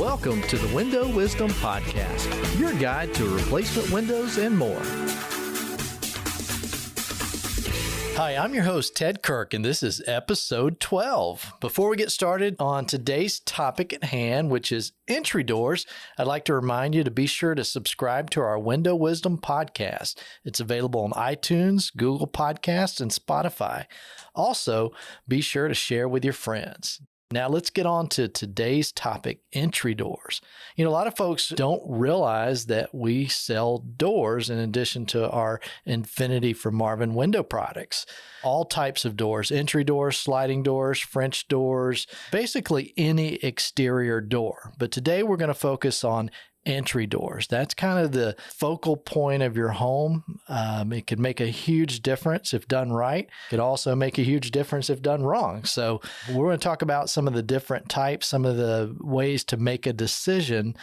Welcome to the Window Wisdom Podcast, your guide to replacement windows and more. Hi, I'm your host, Ted Kirk, and this is episode 12. Before we get started on today's topic at hand, which is entry doors, I'd like to remind you to be sure to subscribe to our Window Wisdom podcast. It's available on iTunes, Google Podcasts, and Spotify. Also, be sure to share with your friends. Now let's get on to today's topic, entry doors. A lot of folks don't realize that we sell doors in addition to our Infinity for Marvin window products. All types of doors, entry doors, sliding doors, French doors, basically any exterior door. But today we're going to focus on entry doors. That's kind of the focal point of your home. It could make a huge difference if done right. It could also make a huge difference if done wrong. So we're going to talk about some of the different types, some of the ways to make a decision.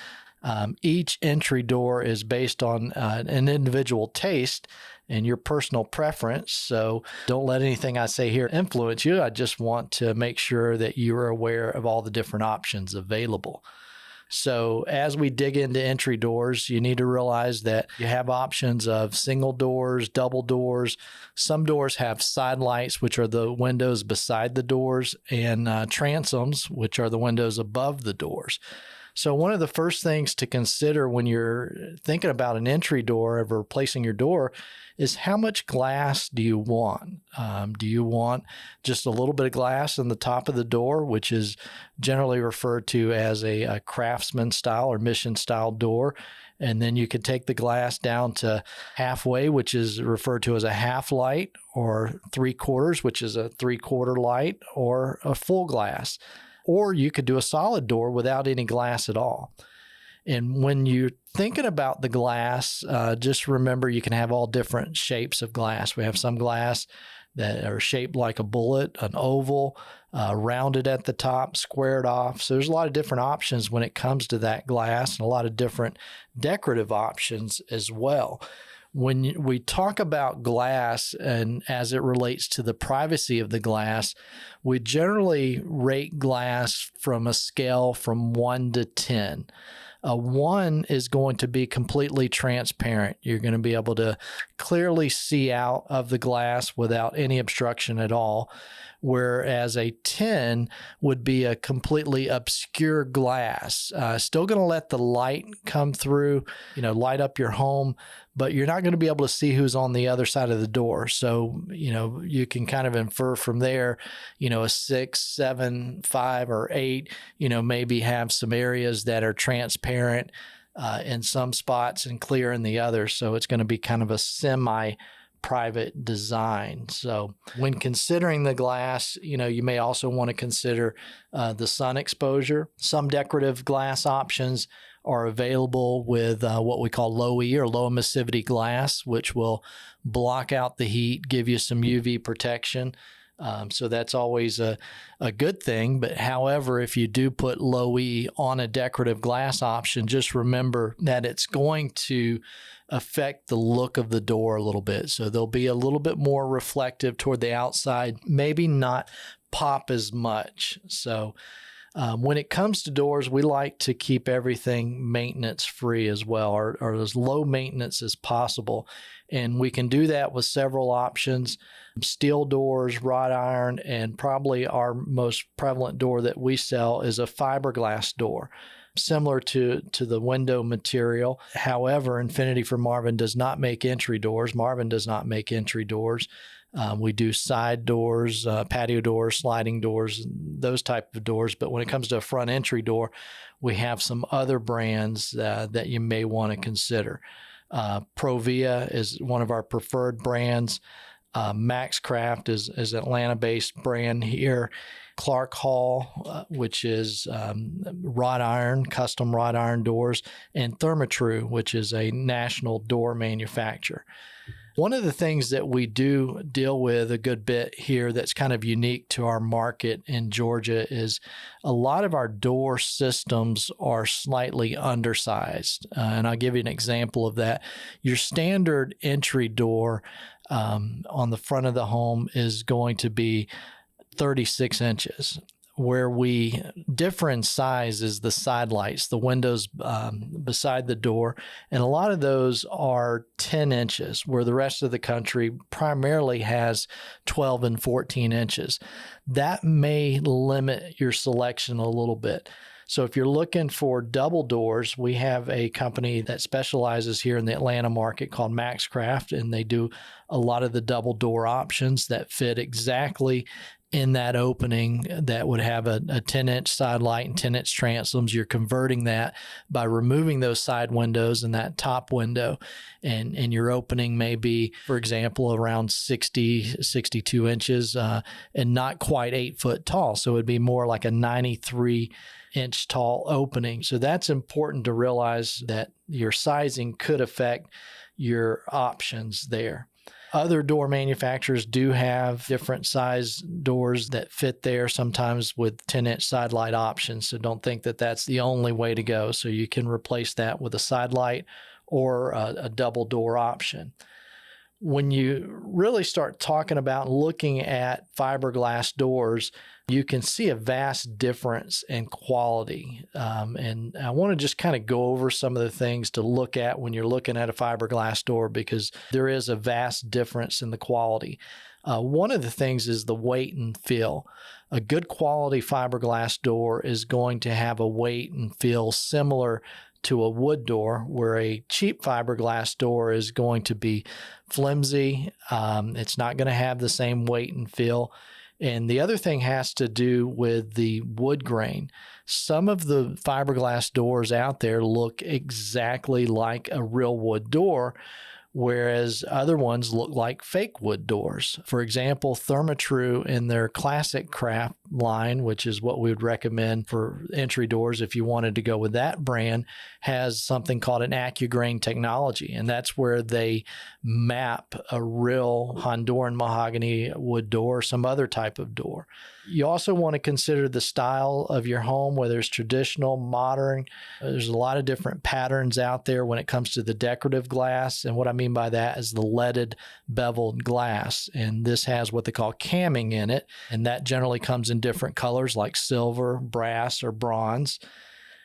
Each entry door is based on an individual taste and your personal preference. So don't let anything I say here influence you. I just want to make sure that you are aware of all the different options available. So as we dig into entry doors, you need to realize that you have options of single doors, double doors. Some doors have sidelights, which are the windows beside the doors, and transoms, which are the windows above the doors. So one of the first things to consider when you're thinking about an entry door or replacing your door is how much glass do you want? Do you want just a little bit of glass in the top of the door, which is generally referred to as a craftsman style or mission style door? And then you could take the glass down to halfway, which is referred to as a half light, or 3/4, which is a 3/4 light, or a full glass. Or you could do a solid door without any glass at all. And when you're thinking about the glass, just remember you can have all different shapes of glass. We have some glass that are shaped like a bullet, an oval, rounded at the top, squared off. So there's a lot of different options when it comes to that glass, and a lot of different decorative options as well. When we talk about glass and as it relates to the privacy of the glass, we generally rate glass from a scale from 1 to 10. A 1 is going to be completely transparent. You're going to be able to clearly see out of the glass without any obstruction at all, whereas a 10 would be a completely obscure glass. Still going to let the light come through, light up your home, but you're not going to be able to see who's on the other side of the door. So, you can kind of infer from there, a 6, 7, 5, or 8, maybe have some areas that are transparent in some spots and clear in the others. So it's going to be kind of a semi-private design. So when considering the glass, you may also want to consider the sun exposure. Some decorative glass options are available with what we call low E or low emissivity glass, which will block out the heat, give you some UV protection. So that's always a good thing. But however, if you do put low E on a decorative glass option, just remember that it's going to affect the look of the door a little bit. So they'll be a little bit more reflective toward the outside, maybe not pop as much. So when it comes to doors, we like to keep everything maintenance free as well, or as low maintenance as possible. And we can do that with several options: steel doors, wrought iron, and probably our most prevalent door that we sell is a fiberglass door, similar to the window material. However, Infinity for Marvin does not make entry doors. Marvin does not make entry doors. We do side doors, patio doors, sliding doors, those type of doors. But when it comes to a front entry door, we have some other brands that you may want to consider. Provia is one of our preferred brands. Maxcraft is an Atlanta-based brand here. Clark Hall, which is wrought iron, custom wrought iron doors, and Therma-Tru, which is a national door manufacturer. One of the things that we do deal with a good bit here that's kind of unique to our market in Georgia is a lot of our door systems are slightly undersized. And I'll give you an example of that. Your standard entry door on the front of the home is going to be 36 inches. Where we differ in size is the sidelights, the windows beside the door. And a lot of those are 10 inches, where the rest of the country primarily has 12 and 14 inches. That may limit your selection a little bit. So if you're looking for double doors, we have a company that specializes here in the Atlanta market called Maxcraft, and they do a lot of the double door options that fit exactly in that opening that would have a 10-inch side light and 10-inch transoms. You're converting that by removing those side windows and that top window. And your opening may be, for example, around 60, 62 inches and not quite 8 foot tall. So it'd be more like a 93-inch tall opening. So that's important to realize that your sizing could affect your options there. Other door manufacturers do have different size doors that fit there, sometimes with 10-inch side light options. So don't think that that's the only way to go. So you can replace that with a side light or a double door option. When you really start talking about looking at fiberglass doors, you can see a vast difference in quality. And I want to just kind of go over some of the things to look at when you're looking at a fiberglass door, because there is a vast difference in the quality. One of the things is the weight and feel. A good quality fiberglass door is going to have a weight and feel similar to a wood door, where a cheap fiberglass door is going to be flimsy. It's not going to have the same weight and feel. And the other thing has to do with the wood grain. Some of the fiberglass doors out there look exactly like a real wood door, whereas other ones look like fake wood doors. For example, Therma-Tru in their Classic Craft line, which is what we would recommend for entry doors if you wanted to go with that brand, has something called an AccuGrain technology, and that's where they map a real Honduran mahogany wood door or some other type of door. You also want to consider the style of your home, whether it's traditional, modern. There's a lot of different patterns out there when it comes to the decorative glass. And what I mean by that is the leaded beveled glass. And this has what they call camming in it. And that generally comes in different colors like silver, brass, or bronze.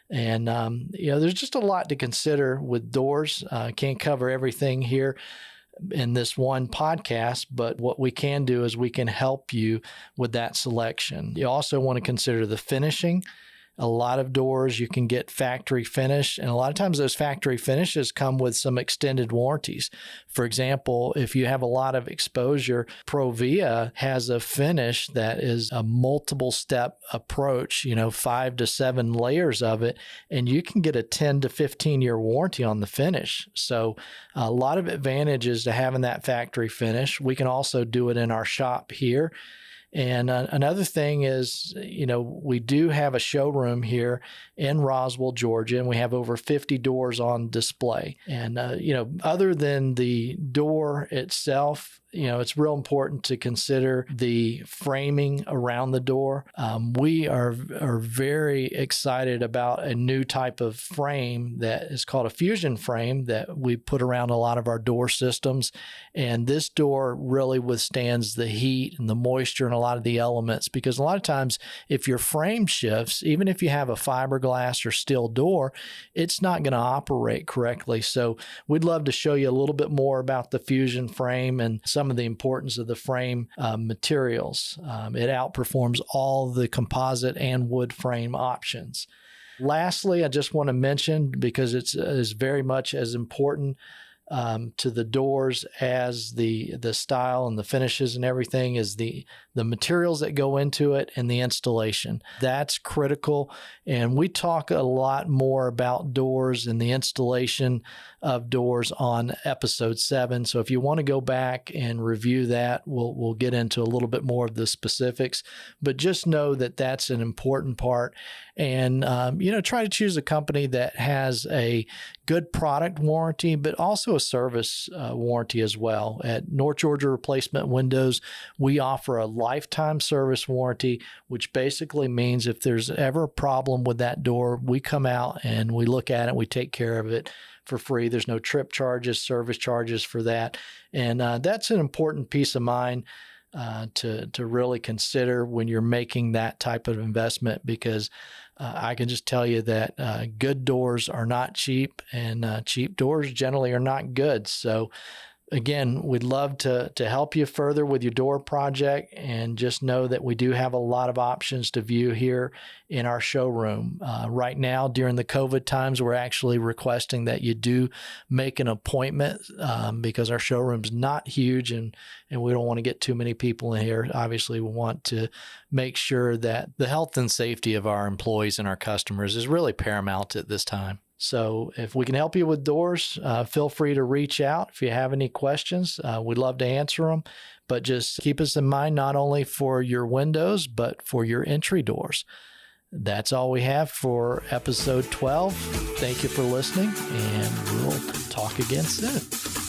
And, there's just a lot to consider with doors. Can't cover everything here in this one podcast, but what we can do is we can help you with that selection. You also want to consider the finishing. A lot of doors you can get factory finish, and a lot of times those factory finishes come with some extended warranties. For example, if you have a lot of exposure, Provia has a finish that is a multiple step approach, 5 to 7 layers of it, and you can get a 10 to 15 year warranty on the finish. So a lot of advantages to having that factory finish. We can also do it in our shop here. And another thing is, we do have a showroom here in Roswell, Georgia, and we have over 50 doors on display. And, other than the door itself, it's real important to consider the framing around the door. We are very excited about a new type of frame that is called a fusion frame that we put around a lot of our door systems. And this door really withstands the heat and the moisture and a lot of the elements, because a lot of times if your frame shifts, even if you have a fiberglass or steel door, it's not going to operate correctly. So we'd love to show you a little bit more about the fusion frame and some of the importance of the frame materials. It outperforms all the composite and wood frame options. Lastly, I just want to mention, because it's very much as important to the doors as the style and the finishes and everything, is the materials that go into it and the installation. That's critical. And we talk a lot more about doors and the installation of doors on episode 7. So if you want to go back and review that, we'll get into a little bit more of the specifics, but just know that that's an important part. And, try to choose a company that has a good product warranty, but also a service warranty as well. At North Georgia Replacement Windows, we offer a lifetime service warranty, which basically means if there's ever a problem with that door, we come out and we look at it, we take care of it for free. There's no trip charges, service charges for that. And that's an important peace of mind to really consider when you're making that type of investment, because I can just tell you that good doors are not cheap, and cheap doors generally are not good. So again, we'd love to help you further with your door project, and just know that we do have a lot of options to view here in our showroom. Right now, during the COVID times, we're actually requesting that you do make an appointment because our showroom's not huge, and we don't want to get too many people in here. Obviously, we want to make sure that the health and safety of our employees and our customers is really paramount at this time. So if we can help you with doors, feel free to reach out. If you have any questions, we'd love to answer them. But just keep us in mind, not only for your windows, but for your entry doors. That's all we have for episode 12. Thank you for listening, and we'll talk again soon.